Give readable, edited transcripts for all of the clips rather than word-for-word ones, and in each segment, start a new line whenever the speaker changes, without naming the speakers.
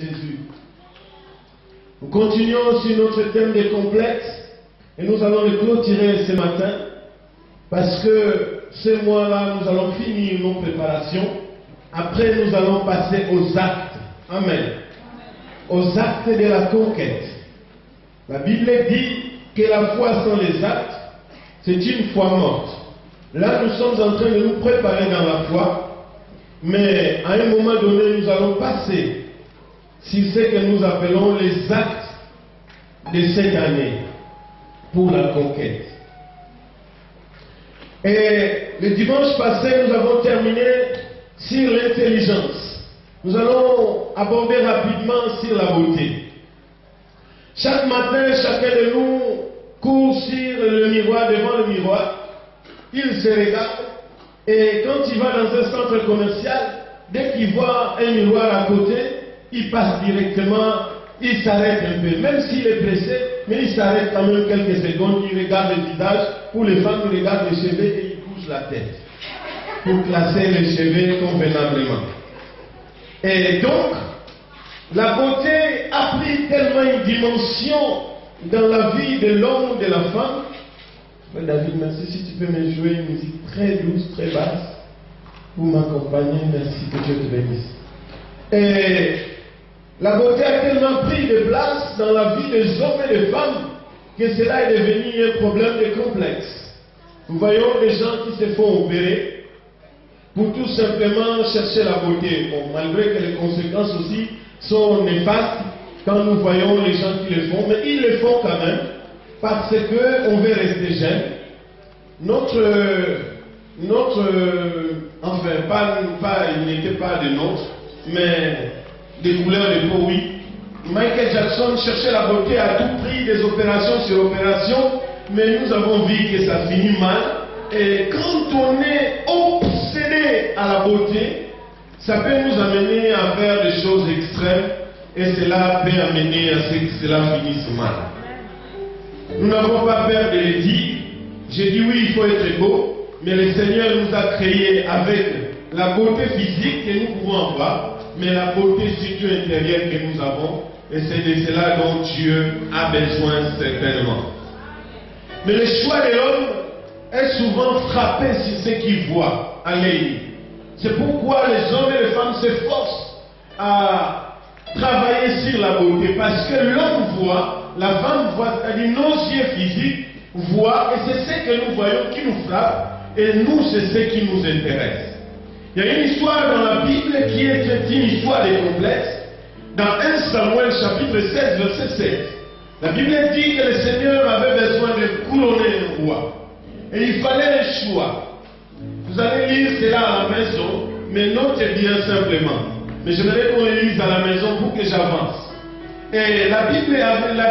Jésus. Nous continuons sur notre thème des complexes et nous allons le clôturer ce matin parce que ce mois-là, nous allons finir nos préparations. Après, nous allons passer aux actes. Amen. Aux actes de la conquête. La Bible dit que la foi sans les actes, c'est une foi morte. Là, nous sommes en train de nous préparer dans la foi, mais à un moment donné, nous allons passer sur ce que nous appelons les actes de cette année pour la conquête. Et le dimanche passé, nous avons terminé sur l'intelligence. Nous allons aborder rapidement sur la beauté. Chaque matin, chacun de nous court sur le miroir, devant le miroir. Il se regarde et quand il va dans un centre commercial, dès qu'il voit un miroir à côté, il passe directement, il s'arrête un peu. Même s'il est pressé, mais il s'arrête quand même quelques secondes, il regarde le visage. Pour les femmes, il regarde les cheveux et il bouge la tête pour classer les cheveux convenablement. Et donc, la beauté a pris tellement une dimension dans la vie de l'homme ou de la femme. David, merci si tu peux me jouer une musique très douce, très basse, pour m'accompagner, merci, que Dieu te bénisse. Et la beauté a tellement pris de place dans la vie des hommes et des femmes que cela est devenu un problème de complexe. Nous voyons des gens qui se font opérer pour tout simplement chercher la beauté. Bon, malgré que les conséquences aussi sont néfastes quand nous voyons les gens qui le font, mais ils le font quand même parce qu'on veut rester jeune. Il n'était pas de nôtre, mais des couleurs de peau, oui. Michael Jackson cherchait la beauté à tout prix, des opérations sur opérations, mais nous avons vu que ça finit mal. Et quand on est obsédé à la beauté, ça peut nous amener à faire des choses extrêmes, et cela peut amener à ce que cela finisse mal. Nous n'avons pas peur de le dire. J'ai dit oui, il faut être beau, mais le Seigneur nous a créés avec la beauté physique que nous pouvons avoir, mais la beauté surtout intérieure que nous avons, et c'est de cela dont Dieu a besoin certainement. Mais le choix de l'homme est souvent frappé sur ce qu'il voit à l'œil. C'est pourquoi les hommes et les femmes s'efforcent à travailler sur la beauté, parce que l'homme voit, la femme voit, c'est-à-dire nos yeux physiques voient, et c'est ce que nous voyons qui nous frappe, et nous, c'est ce qui nous intéresse. Il y a une histoire dans la Bible qui est une histoire des complexes. Dans 1 Samuel chapitre 16, verset 7, la Bible dit que le Seigneur avait besoin de couronner un roi. Et il fallait un choix. Vous allez lire cela à la maison, mais notez bien simplement. Mais j'aimerais qu'on le lise à la maison pour que j'avance. Et la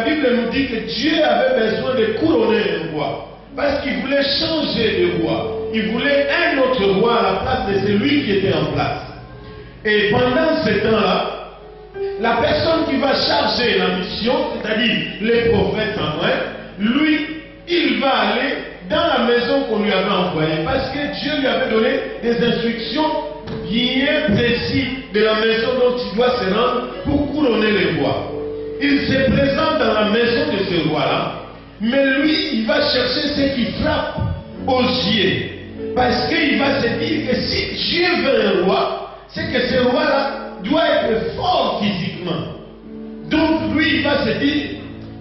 Bible nous dit que Dieu avait besoin de couronner un roi. Parce qu'il voulait changer de roi. Il voulait un autre roi à la place de celui qui était en place. Et pendant ce temps-là, la personne qui va charger la mission, c'est-à-dire les prophètes en vrai, lui, il va aller dans la maison qu'on lui avait envoyée. Parce que Dieu lui avait donné des instructions bien précises de la maison dont il doit se rendre pour couronner le roi. Il se présente dans la maison de ce roi-là, mais lui, il va chercher ce qui frappe aux yeux. Parce qu'il va se dire que si Dieu veut un roi, c'est que ce roi-là doit être fort physiquement. Donc lui, il va se dire,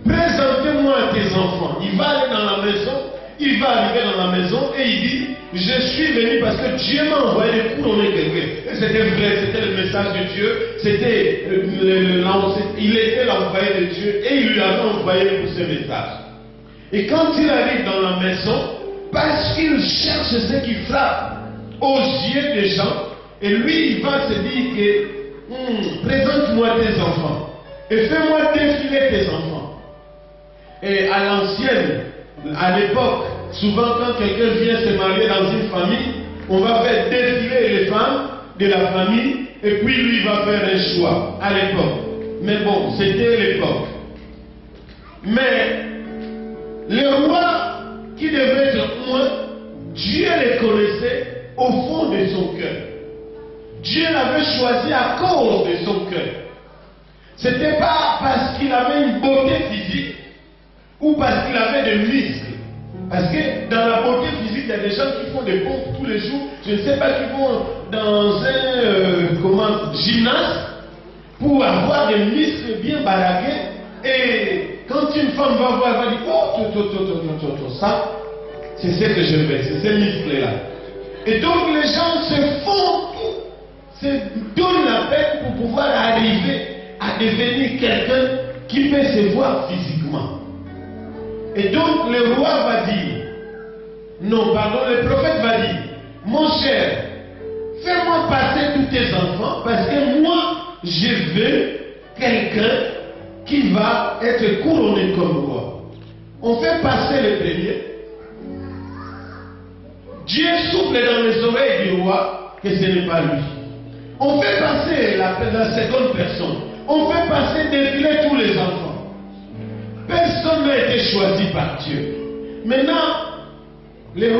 présentez-moi tes enfants. Il va aller dans la maison, il va arriver dans la maison et il dit, je suis venu parce que Dieu m'a envoyé de couronner quelqu'un. Et c'était vrai, c'était le message de Dieu, c'était il était l'envoyé de Dieu et il lui avait envoyé pour ce message. Et quand il arrive dans la maison, parce qu'il cherche ce qui frappe aux yeux des gens, et lui il va se dire que présente-moi tes enfants et fais-moi défiler tes enfants. Et à l'ancienne, à l'époque, souvent quand quelqu'un vient se marier dans une famille, on va faire défiler les femmes de la famille et puis lui va faire un choix à l'époque. Mais bon, c'était l'époque. Mais le roi qui devait être loin, Dieu les connaissait au fond de son cœur. Dieu l'avait choisi à cause de son cœur. Ce n'était pas parce qu'il avait une beauté physique ou parce qu'il avait des muscles. Parce que dans la beauté physique, il y a des gens qui font des pompes tous les jours. Je ne sais pas, qui vont dans un gymnase pour avoir des muscles bien balagués. Et quand une femme va voir, elle va dire, oh, ça, c'est ce que je fais, c'est ces muscles-là. Et donc les gens se font tout, se donnent la peine pour pouvoir arriver à devenir quelqu'un qui peut se voir physiquement. Et donc le roi va dire, non, pardon, le prophète va dire, mon cher, fais-moi passer tous tes enfants parce que moi, je veux quelqu'un qui va être couronné comme roi. On fait passer le premier. Dieu souffle dans les oreilles du roi que ce n'est pas lui. On fait passer la seconde personne. On fait passer défiler tous les enfants. Personne n'a été choisi par Dieu. Maintenant, le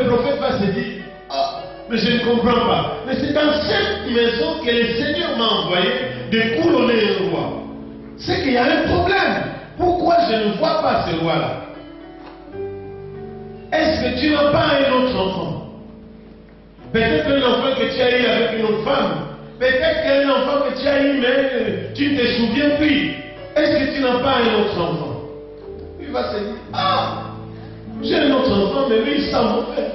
prophète va se dire, oh, mais je ne comprends pas. Mais c'est dans cette maison que le Seigneur m'a envoyé de couronner un roi. C'est qu'il y a un problème. Pourquoi je ne vois pas ce roi-là? Est-ce que tu n'as pas un autre enfant? Peut-être un enfant que tu as eu avec une autre femme. Peut-être qu'un enfant que tu as eu, mais tu ne te souviens plus. Est-ce que tu n'as pas un autre enfant? Il va se dire, ah, j'ai un autre enfant, mais lui, il sent mauvais.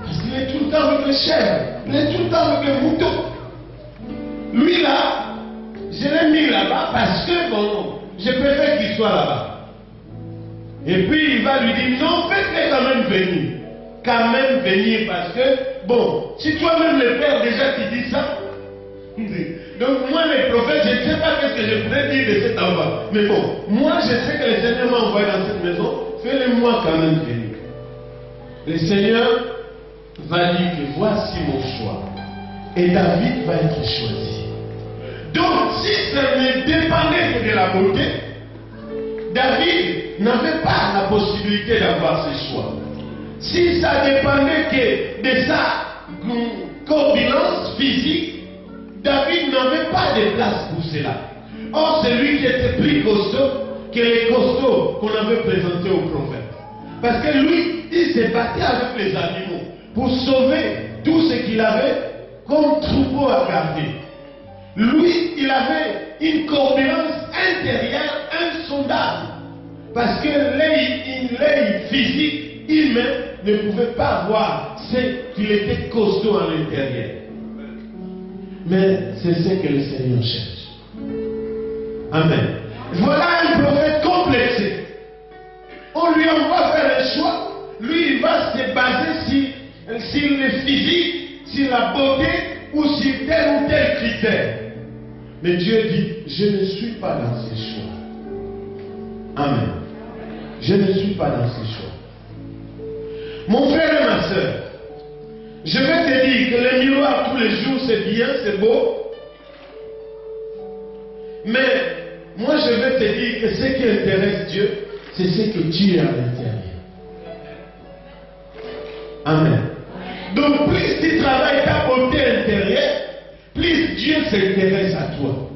Parce qu'il est tout le temps avec les chèvres. Il est tout le temps avec les moutons. Lui, là, je l'ai mis là-bas parce que, bon, je préfère qu'il soit là-bas. Et puis, il va lui dire, non, faites-le quand même venir. Quand même venir, parce que, bon, si toi-même le père déjà qui dit ça, donc moi, les prophètes, je ne sais pas ce que je pourrais dire de cet enfant. Mais bon, moi, je sais que le Seigneur m'a envoyé dans cette maison. Fais-le-moi quand même venir. Le Seigneur va dire que voici mon choix. Et David va être choisi. Donc, si ça ne dépendait que de la beauté, David n'avait pas la possibilité d'avoir ce choix. Si ça dépendait que de sa corpulence physique, David n'avait pas de place pour cela. Or, c'est lui qui était plus costaud que les costauds qu'on avait présentés au prophète. Parce que lui, il s'est battu avec les animaux pour sauver tout ce qu'il avait comme troupeau à garder. Lui, il avait une corpulence intérieure insondable. Parce que l'œil physique, humain, ne pouvait pas voir qu'il était costaud à l'intérieur. Mais c'est ce que le Seigneur cherche. Amen. Voilà un prophète complexé. On lui envoie faire un choix. Lui, il va se baser sur le physique, sur la beauté ou sur tel ou tel critère. Mais Dieu dit, je ne suis pas dans ces choix. Amen. Je ne suis pas dans ces choix. Mon frère et ma soeur, je vais te dire que le miroir tous les jours c'est bien, c'est beau. Mais moi je vais te dire que ce qui intéresse Dieu, c'est ce que tu es à l'intérieur. Amen. Donc plus tu travailles ta beauté intérieure, plus Dieu s'intéresse à toi.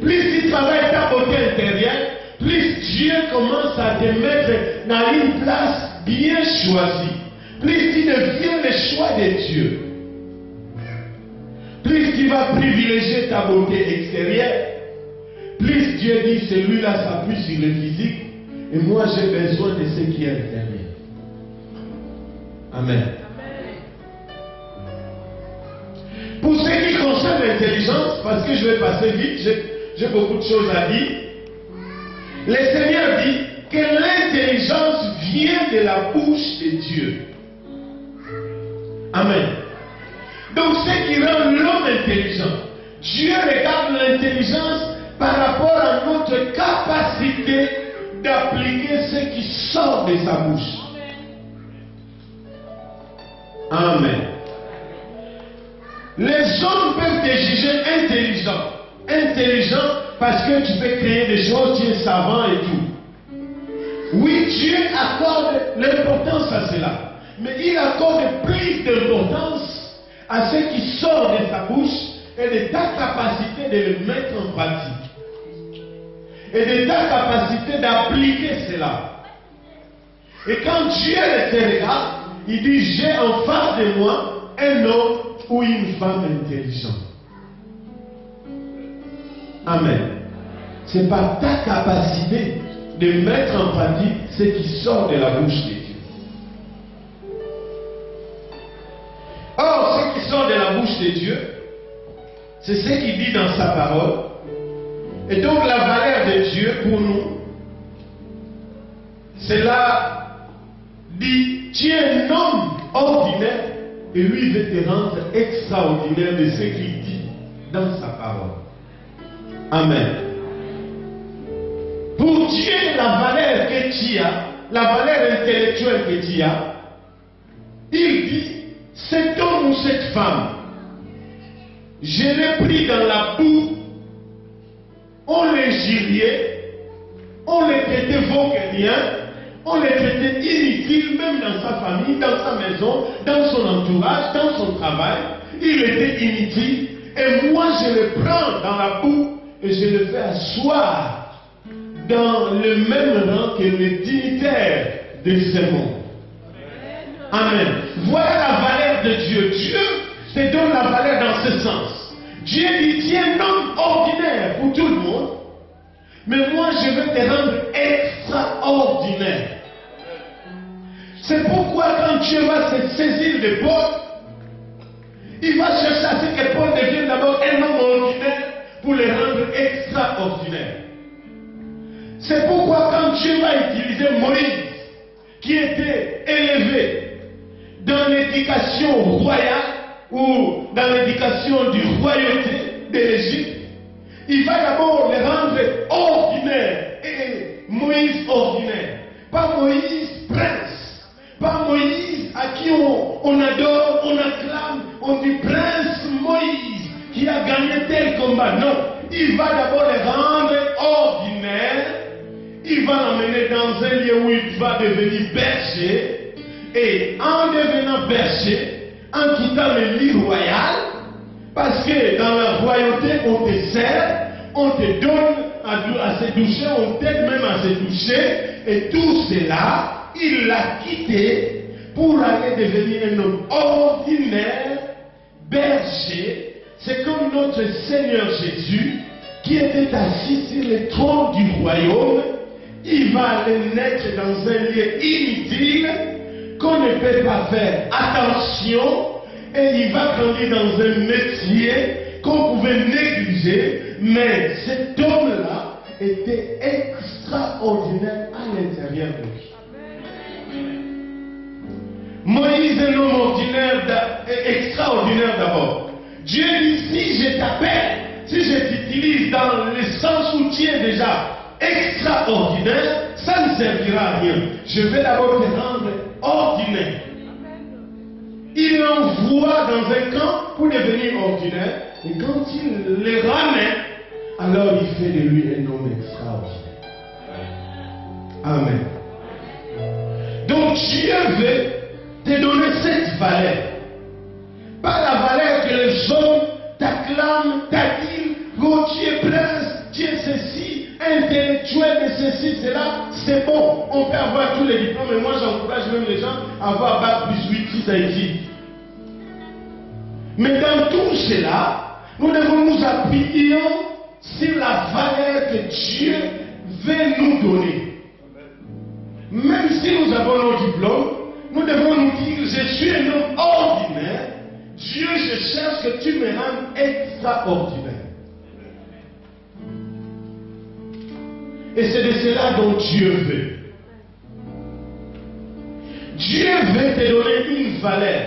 Plus tu travailles ta beauté intérieure, plus Dieu commence à te mettre dans une place bien choisie. Plus tu deviens le choix de Dieu. Plus tu vas privilégier ta beauté extérieure, plus Dieu dit celui-là s'appuie sur le physique et moi j'ai besoin de ce qui est intérieur. Amen. Pour ce qui concerne l'intelligence, parce que je vais passer vite, j'ai beaucoup de choses à dire. Le Seigneur dit que l'intelligence vient de la bouche de Dieu. Amen. Donc ce qui rend l'homme intelligent, Dieu regarde l'intelligence par rapport à notre capacité d'appliquer ce qui sort de sa bouche. Amen. Les hommes peuvent te juger intelligent. Intelligent parce que tu peux créer des choses, tu es savant et tout. Oui, Dieu accorde l'importance à cela. Mais il accorde plus d'importance à ce qui sort de sa bouche et de ta capacité de le mettre en pratique. Et de ta capacité d'appliquer cela. Et quand Dieu te regarde, il dit, j'ai en face de moi un homme ou une femme intelligente. Amen. Ce n'est pas ta capacité de mettre en pratique ce qui sort de la bouche de Dieu. Or, ce qui sort de la bouche de Dieu, c'est ce qu'il dit dans sa parole. Et donc la valeur de Dieu pour nous, c'est là, dit, tu es un homme ordinaire et lui veut te rendre extraordinaire de ce qu'il dit dans sa parole. Amen. Pour Dieu, la valeur que tu as, la valeur intellectuelle que tu as, il dit, cet homme ou cette femme, je l'ai pris dans la boue, on les giriait, on les traitait vauquelien, on les traitait inutiles, même dans sa famille, dans sa maison, dans son entourage, dans son travail, il était inutile, et moi je le prends dans la boue et je le fais asseoir dans le même rang que les dignitaires de ce monde. Amen. Voilà la valeur de Dieu. Dieu te donne la valeur dans ce sens. Dieu dit, tu es un homme ordinaire pour tout le monde, mais moi je vais te rendre extraordinaire. C'est pourquoi quand Dieu va se saisir de Paul, il va chercher à ce que Paul devienne d'abord un homme ordinaire pour le rendre extraordinaire. C'est pourquoi quand Dieu va utiliser Moïse, qui était élevé dans l'éducation royale ou dans l'éducation du royauté de l'Égypte, il va d'abord le rendre ordinaire et Moïse ordinaire. Pas Moïse prince, pas Moïse à qui on adore, on acclame, on dit prince Moïse qui a gagné tel combat. Non, il va d'abord le rendre ordinaire. Il va l'emmener dans un lieu où il va devenir berger. Et en devenant berger, en quittant le lit royal, parce que dans la royauté, on te sert, on te donne à se doucher, on t'aide même à se doucher, et tout cela, il l'a quitté pour aller devenir un homme ordinaire, berger. C'est comme notre Seigneur Jésus, qui était assis sur le trône du royaume. Il va aller naître dans un lieu inutile, qu'on ne peut pas faire attention, et il va grandir dans un métier qu'on pouvait négliger, mais cet homme-là était extraordinaire à l'intérieur de lui. Moïse est un homme ordinaire, extraordinaire d'abord. Dieu dit, si je t'appelle, si je t'utilise dans le sens où tu es déjà extraordinaire, ça ne servira à rien. Je vais d'abord te rendre ordinaire. Il l'envoie dans un camp pour devenir ordinaire, et quand il les ramène, alors il fait de lui un homme extraordinaire. Amen. Donc Dieu veut te donner cette valeur. Pas la valeur que les hommes t'acclament, t'adulent, oh tu es prince, tu es ceci, intellectuel de ceci, cela, c'est bon. On peut avoir tous les diplômes, et moi j'encourage même les gens à avoir bac plus 8 si ça existe. Mais dans tout cela, nous devons nous appuyer sur la valeur que Dieu veut nous donner. Même si nous avons nos diplômes, nous devons nous dire, je suis un homme ordinaire. Dieu, je cherche que tu me rendes extraordinaire. Et c'est de cela dont Dieu veut. Dieu veut te donner une valeur.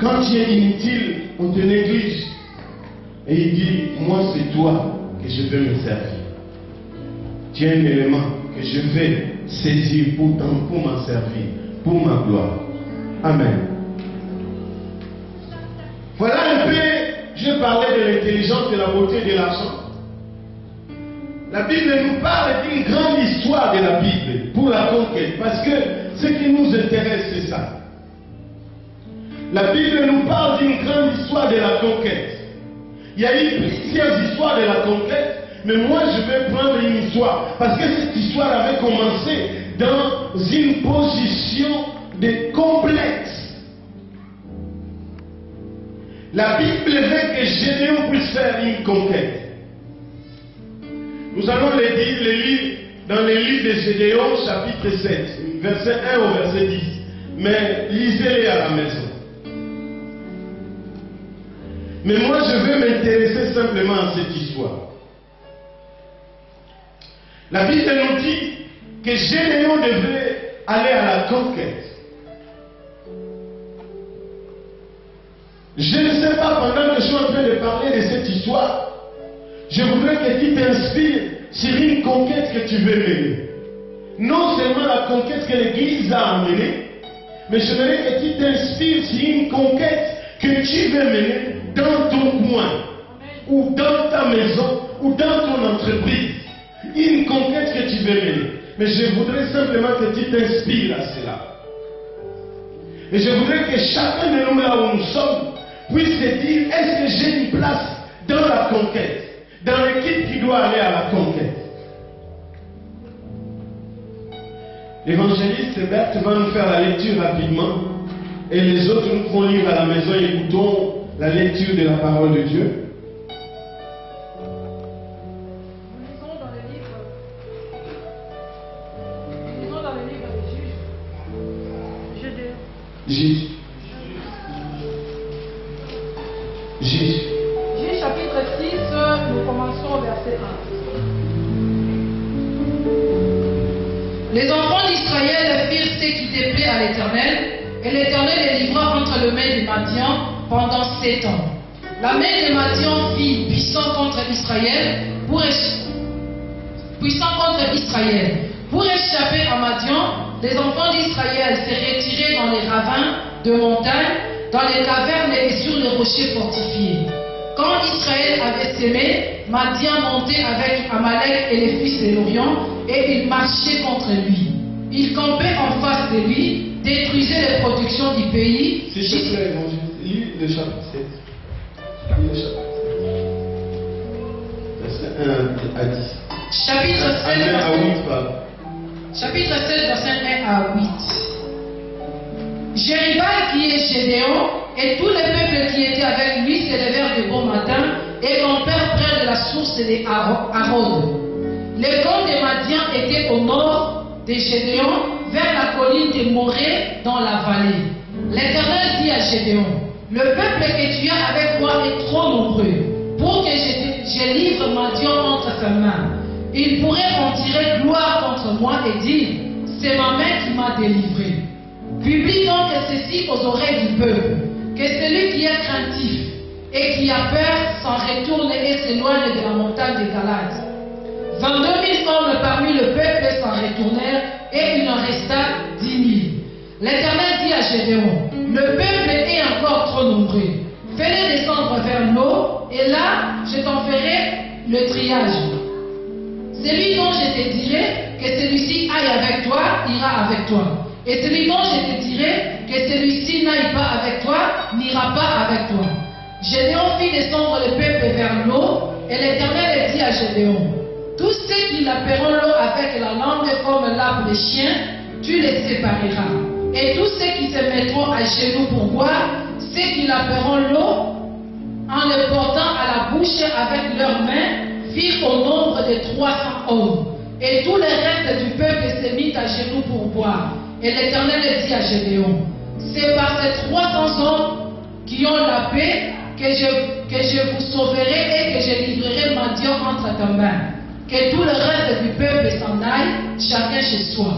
Quand tu es inutile, on te néglige. Et il dit, moi c'est toi que je veux me servir. Tu es un élément que je vais saisir pour m'en servir, pour ma gloire. Amen. Voilà un peu, je parlais de l'intelligence, de la beauté, de l'argent. La Bible nous parle d'une grande histoire de la Bible pour la conquête. Parce que ce qui nous intéresse, c'est ça. La Bible nous parle d'une grande histoire de la conquête. Il y a eu plusieurs histoires de la conquête, mais moi je vais prendre une histoire, parce que cette histoire avait commencé dans une position de complexe. La Bible veut que Gédéon puisse faire une conquête. Nous allons les lire dans les livres de Gédéon, chapitre 7, verset 1 au verset 10. Mais lisez-les à la maison. Mais moi, je veux m'intéresser simplement à cette histoire. La Bible nous dit que Gédéon devait aller à la conquête. Je ne sais pas, pendant que je suis en train de parler de cette histoire, je voudrais que tu t'inspires sur une conquête que tu veux mener. Non seulement la conquête que l'Église a amenée, mais je voudrais que tu t'inspires sur une conquête que tu veux mener dans ton coin, ou dans ta maison, ou dans ton entreprise. Une conquête que tu veux mener. Mais je voudrais simplement que tu t'inspires à cela. Et je voudrais que chacun de nous, là où nous sommes, puisse se dire, est-ce que j'ai une place dans la conquête, dans l'équipe qui doit aller à la conquête? L'évangéliste Berthe va nous faire la lecture rapidement, et les autres nous font lire à la maison et écoutons la lecture de la parole de Dieu.
Nous lisons dans le livre de
Juge.
Juge chapitre 6, nous commençons au verset 1. Les enfants d'Israël firent ce qui déplaît à l'Éternel, et l'Éternel les livra entre les mains des Madian pendant 7 ans. La main des Madian fit puissant contre Israël pour échapper à Madian. Les enfants d'Israël se retiraient dans les ravins de montagne, dans les cavernes et sur les rochers fortifiés. Quand Israël avait sémé, Madian montait avec Amalek et les fils de l'Orient, et il marchait contre lui. Il campait en face de lui, détruisait les productions du pays.
S'il te plaît, lis le chapitre 7. Lis le chapitre 7. Verset 1 à 10.
Chapitre 7, verset 1 à 8. Jéribal, qui est Gédéon, et tous les peuples qui étaient avec lui s'élevèrent de bon matin et campèrent près de la source des Harod. Les camps des Madians étaient au nord de Gédéon, vers la colline de Morée dans la vallée. L'Éternel dit à Gédéon, le peuple que tu as avec toi est trop nombreux pour que je livre Madian entre tes mains. Il pourrait en tirer gloire contre moi et dire, c'est ma main qui m'a délivré. Publie donc ceci aux oreilles du peuple, que celui qui est craintif et qui a peur s'en retourne et s'éloigne de la montagne de Galade. 22 000 hommes parmi le peuple s'en retournèrent et il en resta 10 000. L'Éternel dit à Gédéon, le peuple est encore trop nombreux. Fais-les descendre vers l'eau et là je t'en ferai le triage. Celui dont je te dirai que celui-ci aille avec toi, ira avec toi. Et celui dont je te dirai que celui-ci n'aille pas avec toi, n'ira pas avec toi. Gédéon fit descendre le peuple vers l'eau, et l'Éternel dit à Gédéon, tous ceux qui laperont l'eau avec la langue comme lappe des chiens, tu les sépareras. Et tous ceux qui se mettront à genoux pour boire, ceux qui laperont l'eau, en le portant à la bouche avec leurs mains, firent au nombre de 300 hommes. Et tout le reste du peuple se mit à genoux pour boire. Et l'Éternel dit à Gédéon, c'est par ces 300 hommes qui ont la paix que je vous sauverai et que je livrerai Madian entre tes mains. Que tout le reste du peuple s'en aille, chacun chez soi.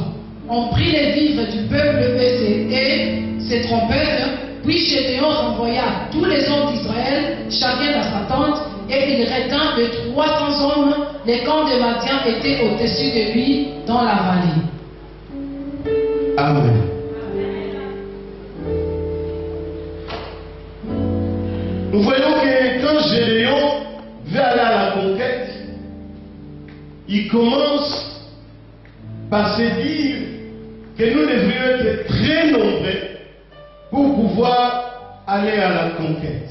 On prit les vivres du peuple et ses trompettes, puis Gédéon renvoya tous les hommes d'Israël, chacun dans sa tente, et il retint de 300 hommes. Les camps de Madian étaient au-dessus de lui dans la vallée.
Amen. Nous voyons que quand Gédéon veut aller à la conquête, il commence par se dire que nous devrions être très nombreux pour pouvoir aller à la conquête.